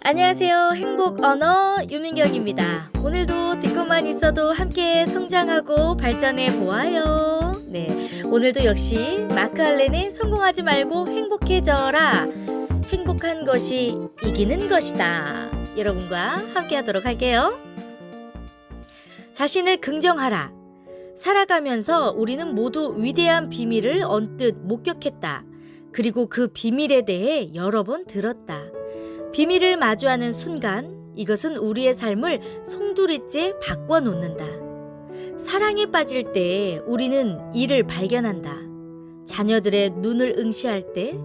안녕하세요. 행복 언어 유민경입니다. 오늘도 듣고만 있어도 함께 성장하고 발전해 보아요. 네, 오늘도 역시 마크 알렌의 성공하지 말고 행복해져라. 행복한 것이 이기는 것이다. 여러분과 함께 하도록 할게요. 자신을 긍정하라. 살아가면서 우리는 모두 위대한 비밀을 언뜻 목격했다. 그리고 그 비밀에 대해 여러 번 들었다. 비밀을 마주하는 순간 이것은 우리의 삶을 송두리째 바꿔놓는다. 사랑에 빠질 때 우리는 이를 발견한다. 자녀들의 눈을 응시할 때,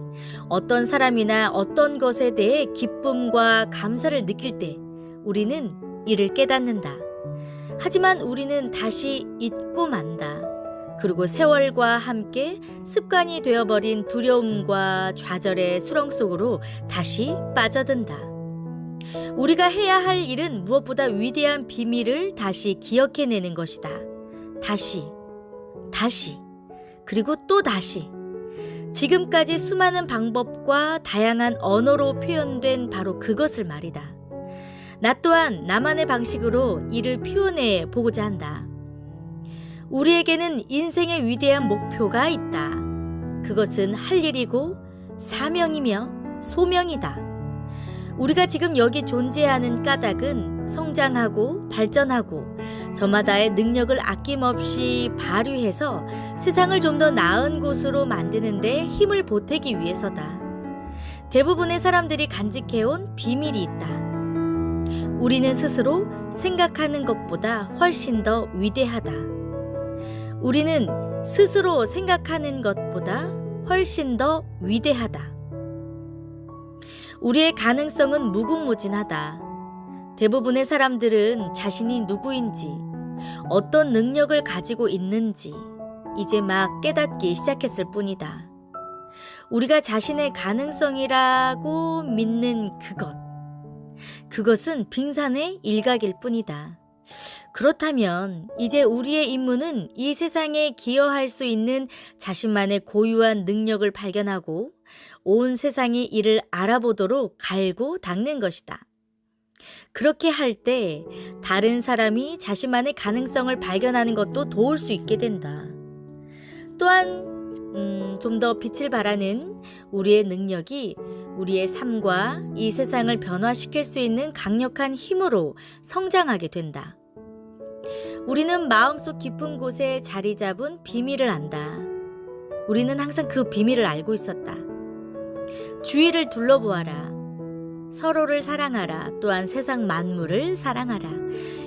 어떤 사람이나 어떤 것에 대해 기쁨과 감사를 느낄 때 우리는 이를 깨닫는다. 하지만 우리는 다시 잊고 만다. 그리고 세월과 함께 습관이 되어버린 두려움과 좌절의 수렁 속으로 다시 빠져든다. 우리가 해야 할 일은 무엇보다 위대한 비밀을 다시 기억해내는 것이다. 다시, 그리고 또 다시. 지금까지 수많은 방법과 다양한 언어로 표현된 바로 그것을 말이다. 나 또한 나만의 방식으로 이를 표현해 보고자 한다. 우리에게는 인생의 위대한 목표가 있다. 그것은 할 일이고 사명이며 소명이다. 우리가 지금 여기 존재하는 까닭은 성장하고 발전하고 저마다의 능력을 아낌없이 발휘해서 세상을 좀 더 나은 곳으로 만드는 데 힘을 보태기 위해서다. 대부분의 사람들이 간직해온 비밀이 있다. 우리는 스스로 생각하는 것보다 훨씬 더 위대하다. 우리는 스스로 생각하는 것보다 훨씬 더 위대하다. 우리의 가능성은 무궁무진하다. 대부분의 사람들은 자신이 누구인지, 어떤 능력을 가지고 있는지 이제 막 깨닫기 시작했을 뿐이다. 우리가 자신의 가능성이라고 믿는 그것은 빙산의 일각일 뿐이다. 그렇다면 이제 우리의 임무는 이 세상에 기여할 수 있는 자신만의 고유한 능력을 발견하고 온 세상이 이를 알아보도록 갈고 닦는 것이다. 그렇게 할 때 다른 사람이 자신만의 가능성을 발견하는 것도 도울 수 있게 된다. 또한 좀 더 빛을 발하는 우리의 능력이 우리의 삶과 이 세상을 변화시킬 수 있는 강력한 힘으로 성장하게 된다. 우리는 마음속 깊은 곳에 자리 잡은 비밀을 안다. 우리는 항상 그 비밀을 알고 있었다. 주위를 둘러보아라. 서로를 사랑하라. 또한 세상 만물을 사랑하라.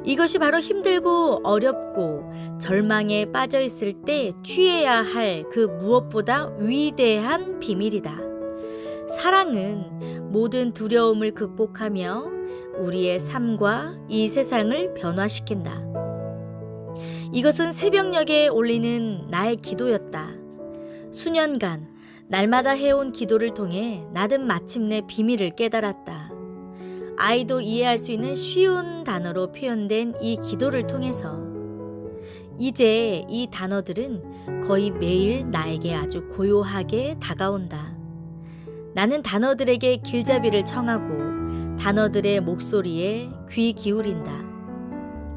이것이 바로 힘들고 어렵고 절망에 빠져 있을 때 취해야 할 그 무엇보다 위대한 비밀이다. 사랑은 모든 두려움을 극복하며 우리의 삶과 이 세상을 변화시킨다. 이것은 새벽녘에 올리는 나의 기도였다. 수년간 날마다 해온 기도를 통해 나는 마침내 비밀을 깨달았다. 아이도 이해할 수 있는 쉬운 단어로 표현된 이 기도를 통해서 이제 이 단어들은 거의 매일 나에게 아주 고요하게 다가온다. 나는 단어들에게 길잡이를 청하고 단어들의 목소리에 귀 기울인다.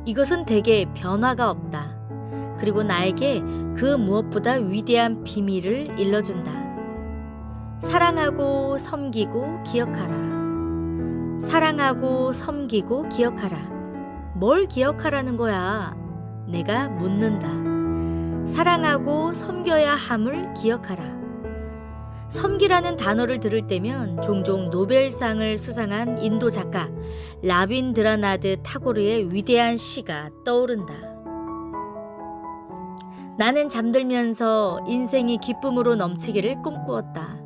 이것은 대개 변화가 없다. 그리고 나에게 그 무엇보다 위대한 비밀을 일러준다. 사랑하고 섬기고 기억하라. 사랑하고 섬기고 기억하라. 뭘 기억하라는 거야? 내가 묻는다. 사랑하고 섬겨야 함을 기억하라. 섬기라는 단어를 들을 때면 종종 노벨상을 수상한 인도 작가 라빈드라나드 타고르의 위대한 시가 떠오른다. 나는 잠들면서 인생이 기쁨으로 넘치기를 꿈꾸었다.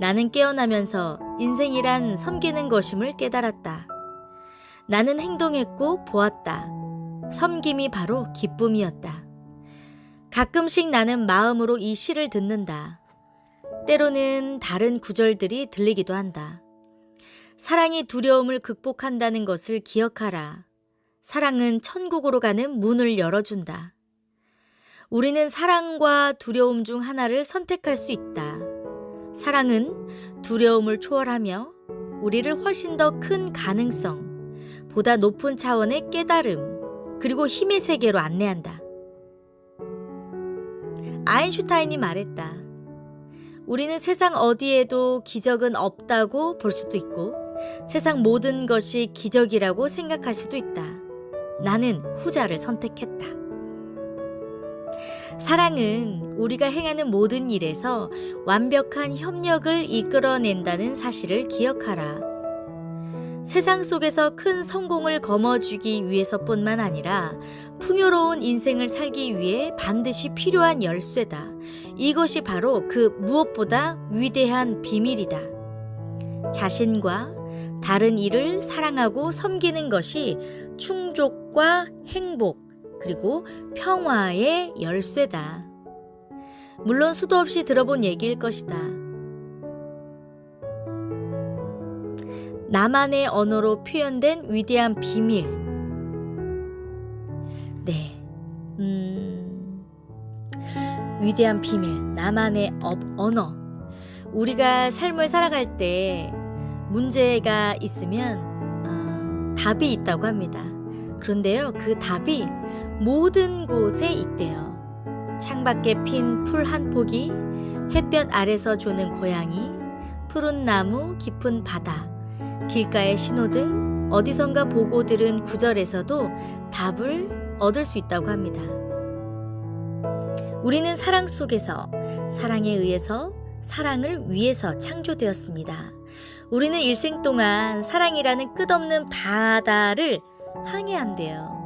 나는 깨어나면서 인생이란 섬기는 것임을 깨달았다. 나는 행동했고 보았다. 섬김이 바로 기쁨이었다. 가끔씩 나는 마음으로 이 시를 듣는다. 때로는 다른 구절들이 들리기도 한다. 사랑이 두려움을 극복한다는 것을 기억하라. 사랑은 천국으로 가는 문을 열어준다. 우리는 사랑과 두려움 중 하나를 선택할 수 있다. 사랑은 두려움을 초월하며 우리를 훨씬 더 큰 가능성, 보다 높은 차원의 깨달음, 그리고 힘의 세계로 안내한다. 아인슈타인이 말했다. 우리는 세상 어디에도 기적은 없다고 볼 수도 있고 세상 모든 것이 기적이라고 생각할 수도 있다. 나는 후자를 선택했다. 사랑은 우리가 행하는 모든 일에서 완벽한 협력을 이끌어낸다는 사실을 기억하라. 세상 속에서 큰 성공을 거머쥐기 위해서뿐만 아니라 풍요로운 인생을 살기 위해 반드시 필요한 열쇠다. 이것이 바로 그 무엇보다 위대한 비밀이다. 자신과 다른 이를 사랑하고 섬기는 것이 충족과 행복, 그리고 평화의 열쇠다. 물론 수도 없이 들어본 얘기일 것이다. 나만의 언어로 표현된 위대한 비밀. 네. 위대한 비밀. 나만의 언어. 우리가 삶을 살아갈 때 문제가 있으면 답이 있다고 합니다. 그런데요, 그 답이 모든 곳에 있대요. 창밖에 핀 풀 한 포기, 햇볕 아래서 조는 고양이, 푸른 나무, 깊은 바다, 길가의 신호등, 어디선가 보고 들은 구절에서도 답을 얻을 수 있다고 합니다. 우리는 사랑 속에서, 사랑에 의해서, 사랑을 위해서 창조되었습니다. 우리는 일생 동안 사랑이라는 끝없는 바다를 항해한대요.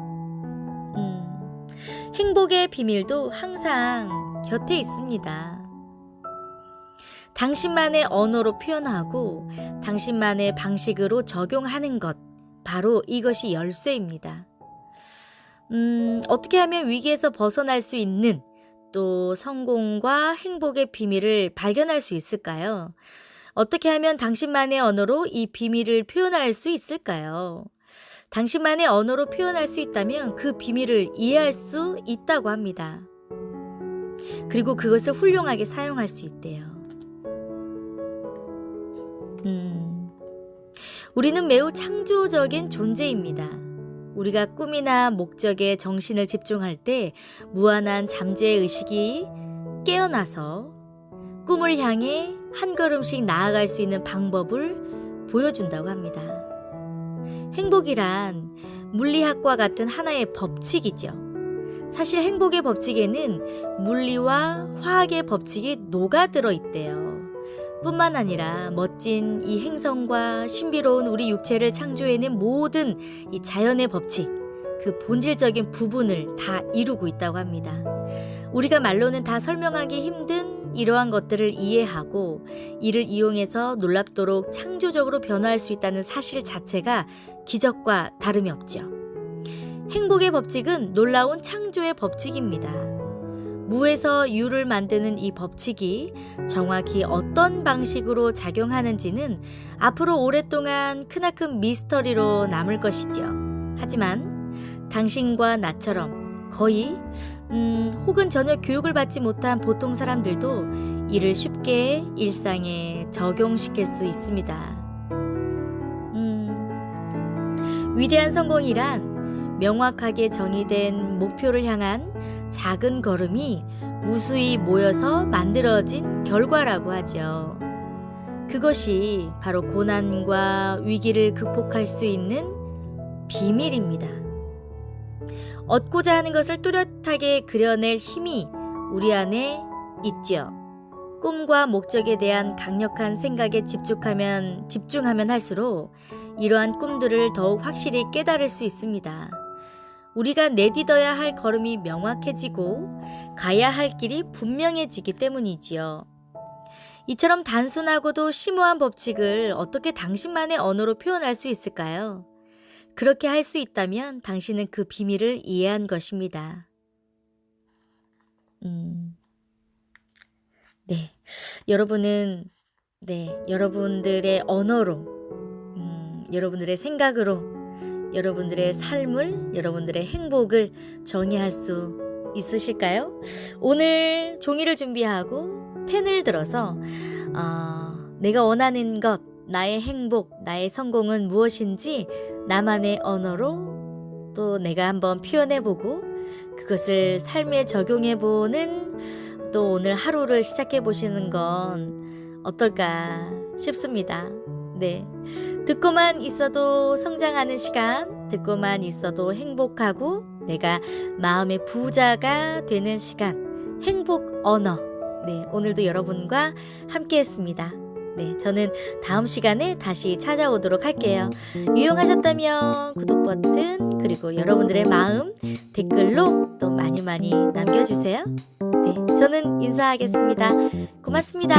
행복의 비밀도 항상 곁에 있습니다. 당신만의 언어로 표현하고 당신만의 방식으로 적용하는 것, 바로 이것이 열쇠입니다. 어떻게 하면 위기에서 벗어날 수 있는 또 성공과 행복의 비밀을 발견할 수 있을까요? 어떻게 하면 당신만의 언어로 이 비밀을 표현할 수 있을까요? 당신만의 언어로 표현할 수 있다면 그 비밀을 이해할 수 있다고 합니다. 그리고 그것을 훌륭하게 사용할 수 있대요. 우리는 매우 창조적인 존재입니다. 우리가 꿈이나 목적에 정신을 집중할 때 무한한 잠재의 의식이 깨어나서 꿈을 향해 한 걸음씩 나아갈 수 있는 방법을 보여준다고 합니다. 행복이란 물리학과 같은 하나의 법칙이죠. 사실 행복의 법칙에는 물리와 화학의 법칙이 녹아들어 있대요. 뿐만 아니라 멋진 이 행성과 신비로운 우리 육체를 창조해낸 모든 이 자연의 법칙, 그 본질적인 부분을 다 이루고 있다고 합니다. 우리가 말로는 다 설명하기 힘든 이러한 것들을 이해하고 이를 이용해서 놀랍도록 창조적으로 변화할 수 있다는 사실 자체가 기적과 다름이 없죠. 행복의 법칙은 놀라운 창조의 법칙입니다. 무에서 유를 만드는 이 법칙이 정확히 어떤 방식으로 작용하는지는 앞으로 오랫동안 크나큰 미스터리로 남을 것이죠. 하지만 당신과 나처럼 거의 혹은 전혀 교육을 받지 못한 보통 사람들도 이를 쉽게 일상에 적용시킬 수 있습니다. 위대한 성공이란 명확하게 정의된 목표를 향한 작은 걸음이 무수히 모여서 만들어진 결과라고 하죠. 그것이 바로 고난과 위기를 극복할 수 있는 비밀입니다. 얻고자 하는 것을 뚜렷하게 그려낼 힘이 우리 안에 있죠. 꿈과 목적에 대한 강력한 생각에 집중하면 할수록 이러한 꿈들을 더욱 확실히 깨달을 수 있습니다. 우리가 내딛어야 할 걸음이 명확해지고 가야 할 길이 분명해지기 때문이지요. 이처럼 단순하고도 심오한 법칙을 어떻게 당신만의 언어로 표현할 수 있을까요? 그렇게 할 수 있다면 당신은 그 비밀을 이해한 것입니다. 여러분은 여러분들의 언어로, 여러분들의 생각으로 여러분들의 삶을, 여러분들의 행복을 정의할 수 있으실까요? 오늘 종이를 준비하고 펜을 들어서 내가 원하는 것, 나의 행복, 나의 성공은 무엇인지 나만의 언어로 또 내가 한번 표현해보고 그것을 삶에 적용해보는 또 오늘 하루를 시작해보시는 건 어떨까 싶습니다. 네. 듣고만 있어도 성장하는 시간, 듣고만 있어도 행복하고 내가 마음의 부자가 되는 시간, 행복 언어. 네, 오늘도 여러분과 함께 했습니다. 네, 저는 다음 시간에 다시 찾아오도록 할게요. 유용하셨다면 구독 버튼 그리고 여러분들의 마음 댓글로 또 많이 많이 남겨주세요. 네, 저는 인사하겠습니다. 고맙습니다.